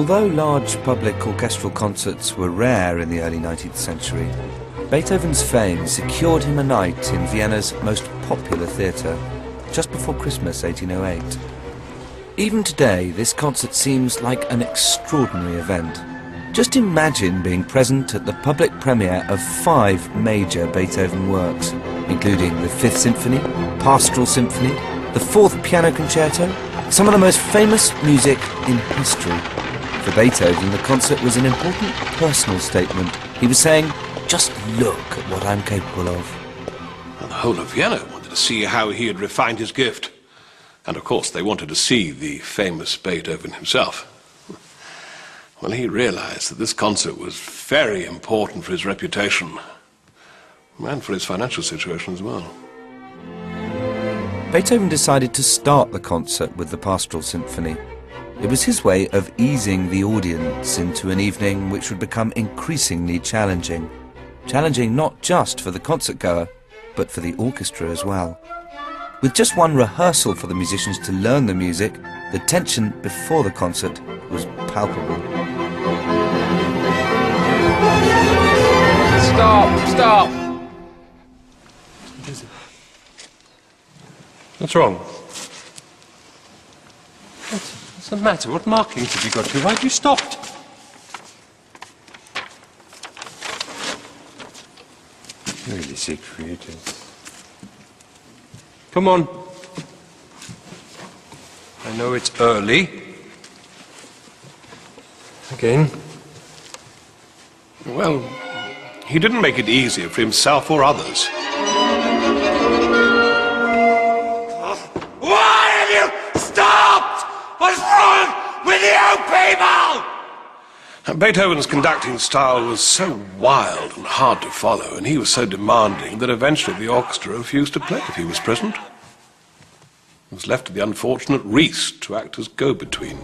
Although large public orchestral concerts were rare in the early 19th century, Beethoven's fame secured him a night in Vienna's most popular theatre, just before Christmas 1808. Even today, this concert seems like an extraordinary event. Just imagine being present at the public premiere of 5 major Beethoven works, including the Fifth Symphony, Pastoral Symphony, the Fourth Piano Concerto, some of the most famous music in history. For Beethoven, the concert was an important personal statement. He was saying, just look at what I'm capable of. Well, the whole of Vienna wanted to see how he had refined his gift. And of course, they wanted to see the famous Beethoven himself. Well, he realized that this concert was very important for his reputation and for his financial situation as well. Beethoven decided to start the concert with the Pastoral Symphony. It was his way of easing the audience into an evening which would become increasingly challenging. Challenging not just for the concertgoer, but for the orchestra as well. With just one rehearsal for the musicians to learn the music, the tension before the concert was palpable. Stop! What's wrong? What's the matter? What markings have you got to? Why have you stopped? Really, Siegfried. Come on. I know it's early. Again. Well, he didn't make it easier for himself or others. Why have you stopped? What's wrong with you people? Beethoven's conducting style was so wild and hard to follow, and he was so demanding that eventually the orchestra refused to play if he was present. It was left to the unfortunate Ries to act as go-between.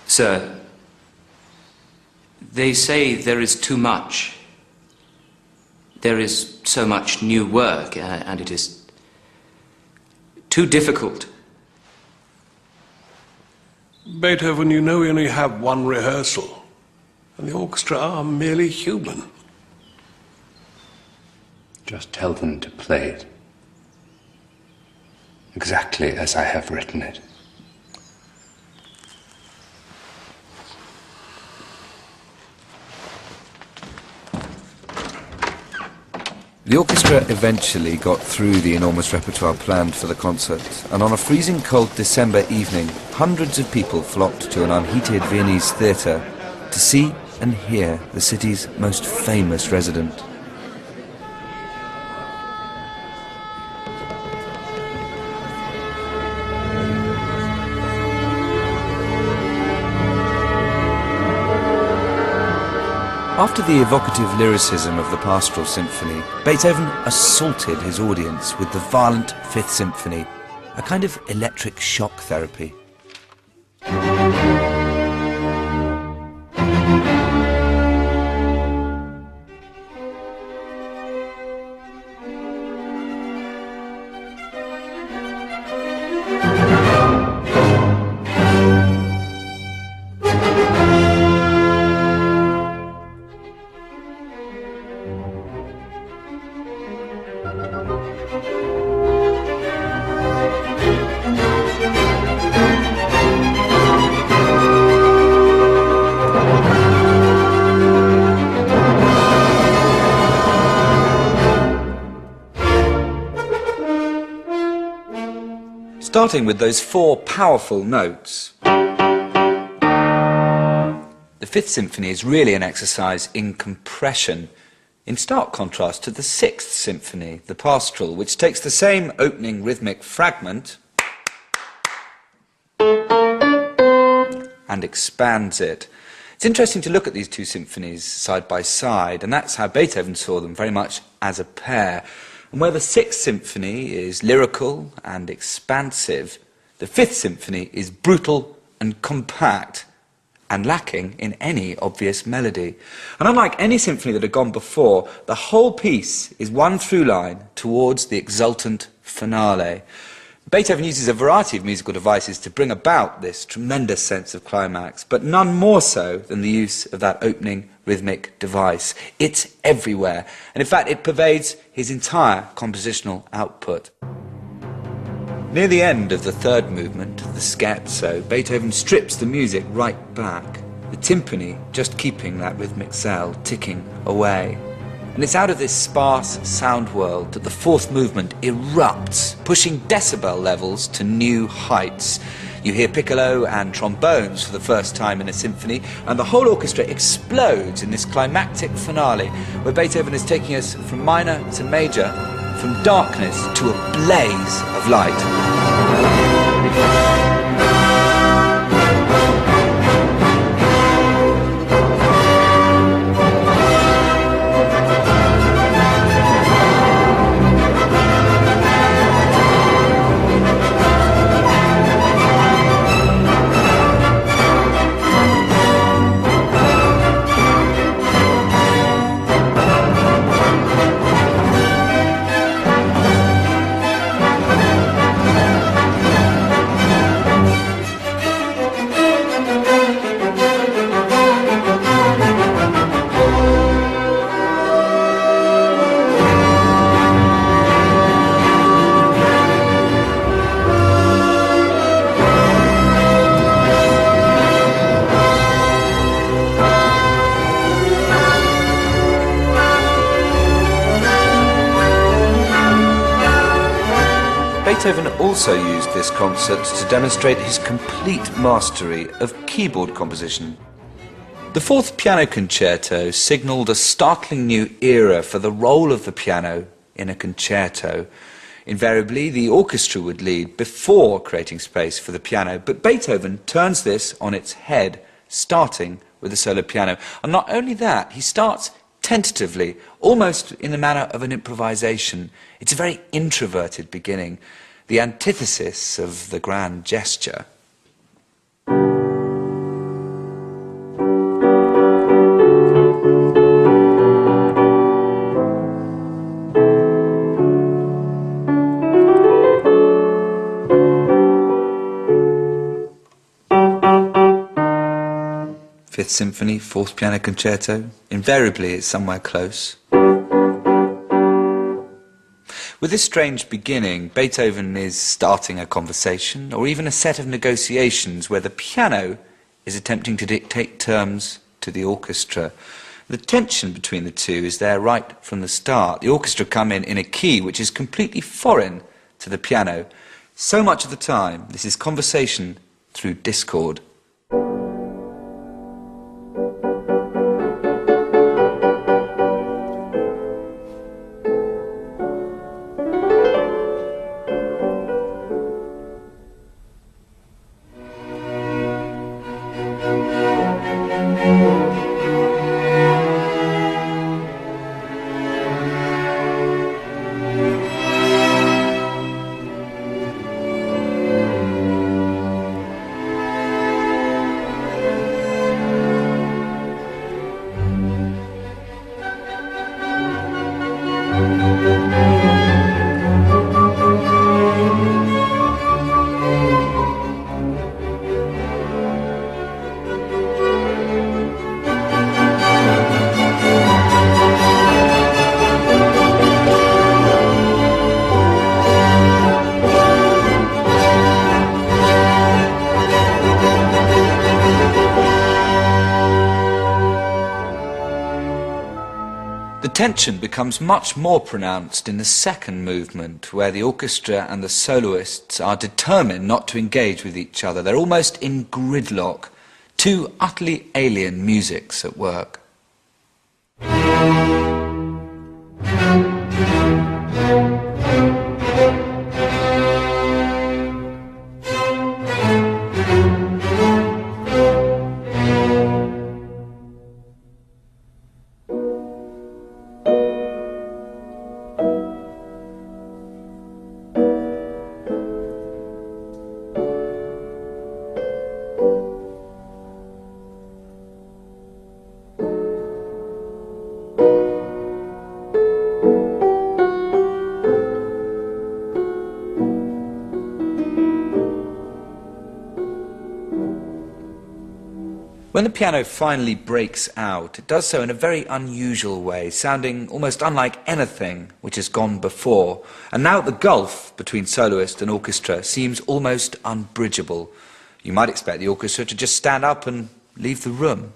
Sir, they say there is too much. There is so much new work, and it is too difficult. Beethoven, you know we only have one rehearsal, and the orchestra are merely human. Just tell them to play it exactly as I have written it. The orchestra eventually got through the enormous repertoire planned for the concert, and on a freezing cold December evening, hundreds of people flocked to an unheated Viennese theatre to see and hear the city's most famous resident. After the evocative lyricism of the Pastoral Symphony, Beethoven assaulted his audience with the violent Fifth Symphony, a kind of electric shock therapy. starting with those four powerful notes. The Fifth Symphony is really an exercise in compression, in stark contrast to the Sixth Symphony, the Pastoral, which takes the same opening rhythmic fragment and expands it. It's interesting to look at these two symphonies side by side, and that's how Beethoven saw them, very much as a pair. And where the Sixth Symphony is lyrical and expansive, the Fifth Symphony is brutal and compact and lacking in any obvious melody. And unlike any symphony that had gone before, the whole piece is one through line towards the exultant finale. Beethoven uses a variety of musical devices to bring about this tremendous sense of climax, but none more so than the use of that opening rhythmic device. It's everywhere, and in fact it pervades his entire compositional output. Near the end of the third movement, the scherzo, Beethoven strips the music right back, the timpani just keeping that rhythmic cell ticking away. And it's out of this sparse sound world that the fourth movement erupts, pushing decibel levels to new heights. You hear piccolo and trombones for the first time in a symphony, and the whole orchestra explodes in this climactic finale, where Beethoven is taking us from minor to major, from darkness to a blaze of light. Beethoven also used this concert to demonstrate his complete mastery of keyboard composition. The fourth piano concerto signalled a startling new era for the role of the piano in a concerto. Invariably, the orchestra would lead before creating space for the piano, but Beethoven turns this on its head, starting with the solo piano. And not only that, he starts tentatively, almost in the manner of an improvisation. It's a very introverted beginning, the antithesis of the grand gesture. Fifth Symphony, Fourth Piano Concerto, invariably it's somewhere close. With this strange beginning, Beethoven is starting a conversation, or even a set of negotiations where the piano is attempting to dictate terms to the orchestra. The tension between the two is there right from the start. The orchestra come in a key which is completely foreign to the piano. So much of the time, this is conversation through discord. tension becomes much more pronounced in the second movement, where the orchestra and the soloists are determined not to engage with each other. They're almost in gridlock, two utterly alien musics at work. When the piano finally breaks out, it does so in a very unusual way, sounding almost unlike anything which has gone before. And now the gulf between soloist and orchestra seems almost unbridgeable. You might expect the orchestra to just stand up and leave the room.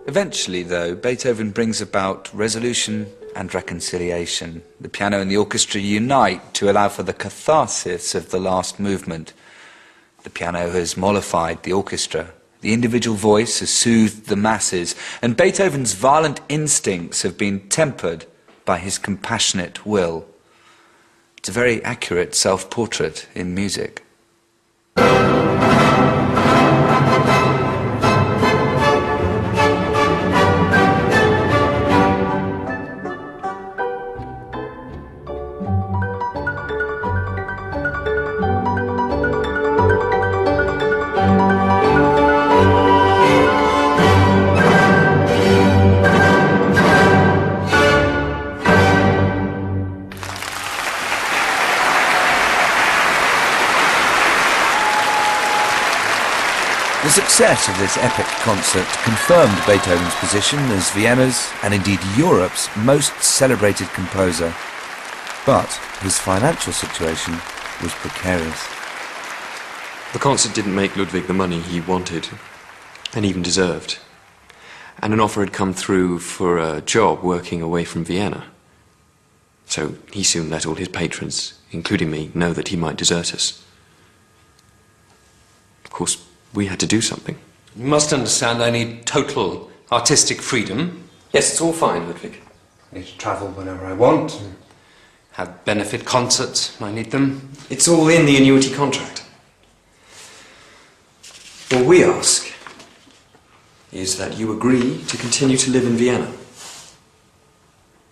Eventually, though, Beethoven brings about resolution and reconciliation. The piano and the orchestra unite to allow for the catharsis of the last movement. The piano has mollified the orchestra. The individual voice has soothed the masses, and Beethoven's violent instincts have been tempered by his compassionate will. It's a very accurate self-portrait in music. The success of this epic concert confirmed Beethoven's position as Vienna's, and indeed Europe's, most celebrated composer. But his financial situation was precarious. The concert didn't make Ludwig the money he wanted, and even deserved. And an offer had come through for a job working away from Vienna. So he soon let all his patrons, including me, know that he might desert us. Of course, we had to do something. You must understand I need total artistic freedom. Yes, it's all fine, Ludwig. I need to travel whenever I want. Have benefit concerts when I need them. It's all in the annuity contract. All we ask is that you agree to continue to live in Vienna.